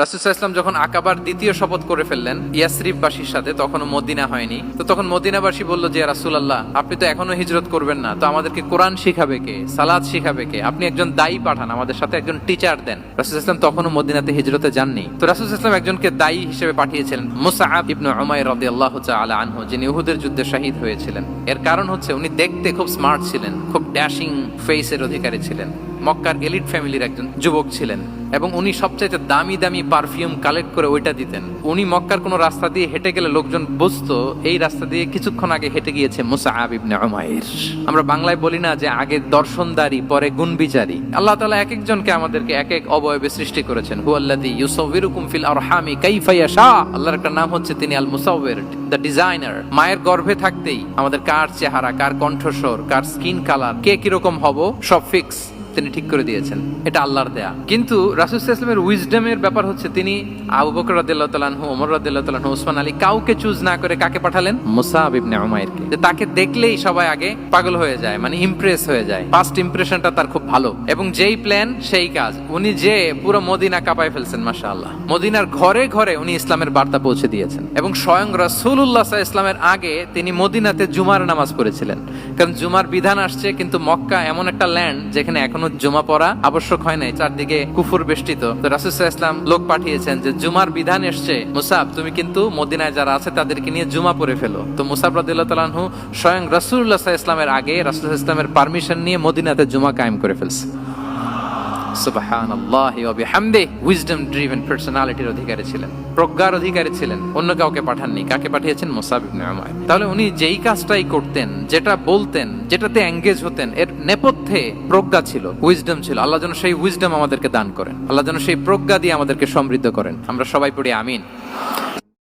রাসূল সাল্লাল্লাহু আলাইহি ওয়াসাল্লাম যখন আকাবার দ্বিতীয় শপথ করে ফেললেন ইয়াসরিববাসীর সাথে, তখনও মদিনা হয়নি। তো তখন মদিনাবাসী বলল যে রাসূলুল্লাহ, আপনি তো এখনো হিজরত করবেন না, তো আমাদেরকে কোরআন শিখাবে কে, সালাত শিখাবে কে? আপনি একজন দায়ী পাঠান, আমাদের সাথে একজন টিচার দেন। রাসূল সাল্লাল্লাহু আলাইহি ওয়াসাল্লাম তখনও মদিনাতে হিজরতে যাননি। তো রাসূল সাল্লাল্লাহু আলাইহি ওয়াসাল্লাম একজনকে দায়ী হিসেবে পাঠিয়েছিলেন, মুসআব ইবনে উমাইর রাদিয়াল্লাহু তাআলা আনহু, যিনি উহুদের যুদ্ধে শহীদ হয়েছিলেন। এর কারণ হচ্ছে উনি দেখতে খুব স্মার্ট ছিলেন, খুব ড্যাশিং ফেসের অধিকারী ছিলেন, মক্কার এলিট ফ্যামিলির একজন যুবক ছিলেন, এবং উনি সবচাইতে দামি দামি পারফিউম কালেক্ট করে ওইটা দিতেন। উনি মক্কার কোনো রাস্তা দিয়ে হেঁটে গেলে লোকজন বুঝতো এই রাস্তা দিয়ে কিছুক্ষণ আগে হেঁটে গিয়েছে মুসআব ইবনে উমাইর। আমরা বাংলায় বলি না যে আগে দর্শনদারি পরে গুণবিচারী? আল্লাহ তাআলা এক একজনকে আমাদেরকে এক এক অবয়বে সৃষ্টি করেছেন। হুয়াল্লাযী ইউসাউবিরুকুম ফিল আরহামি কাইফা ইয়াশা। আল্লাহর একটা নাম হচ্ছে তিনি আল মুসাউবির, দ্য ডিজাইনার। মায়ের গর্ভে থাকতেই আমাদের কার চেহারা, কার কণ্ঠস্বর, কার স্কিন কালার, কে কিরকম হব সব ফিক্স তিনি ঠিক করে দিয়েছেন। এটা আল্লাহর দেয়া। কিন্তু রাসূল সাল্লাল্লাহু আলাইহি ওয়াসাল্লামের উইজডমের ব্যাপার হচ্ছে তিনি আবু বকর রাদিয়াল্লাহু তাআলা আনহু, ওমর রাদিয়াল্লাহু তাআলা আনহু, ওসমান আলী কাউকে চুজ না করে কাকে পাঠালেন? মুসআব ইবনে উমাইরকে। যে তাকে দেখলেই সবাই আগে পাগল হয়ে যায়, মানে ইমপ্রেস হয়ে যায়। ফার্স্ট ইমপ্রেশনটা তার খুব ভালো, এবং যেই প্ল্যান সেই কাজ। উনি যে পুরো মদিনা কাঁপায় ফেলছেন মাশাআল্লাহ। মদিনার ঘরে ঘরে উনি ইসলামের বার্তা পৌঁছে দিয়েছেন, এবং স্বয়ং রাসূলুল্লাহ সাল্লাল্লাহু আলাইহি ওয়াসাল্লামের আগে তিনি মদিনাতে জুমার নামাজ পড়েছিলেন। কারণ জুমার বিধান আসছে, কিন্তু মক্কা এমন একটা ল্যান্ড যেখানে এখনো জুমা পড়া আবশ্যক হয় নাই, চারদিকে কুফর বেষ্টিত। তো রাসূল সাল্লাল্লাহু আলাইহি ওয়াসাল্লাম লোক পাঠিয়েছেন যে জুমার বিধান এসছে, মুসাব তুমি কিন্তু মদিনায় যারা আছে তাদেরকে নিয়ে জুমা পড়ে ফেলো। তো মুসাব রাদিয়াল্লাহু তাআলা আনহু স্বয়ং রাসূলুল্লাহ সাল্লাল্লাহু আলাইহি ওয়াসাল্লামের আগে রাসূল সাল্লাল্লাহু আলাইহি ওয়াসাল্লামের পারমিশন নিয়ে মদিনাতে জুমা কায়েম করে ফেলছে। সুবহানাল্লাহি ওয়া বিহামদিহি। উইজডম ড্রিভেন পার্সোনালিটির অধিকারী ছিলেন, প্রজ্ঞার অধিকারী ছিলেন। অন্য কাউকে পাঠাননি। কাকে পাঠিয়েছেন? মুসআব ইবনে উমাইর। তাহলে উনি যেই কাজটাই করতেন, যেটা বলতেন, যেটাতে এঙ্গেজ হতেন, এর নেপথ্যে প্রজ্ঞা ছিল, উইজডম ছিল। আল্লাহ যেন সেই উইজডম আমাদেরকে দান করেন, আল্লাহ যেন সেই প্রজ্ঞা দিয়ে আমাদেরকে সমৃদ্ধ করেন। আমরা সবাই পড়ি আমিন।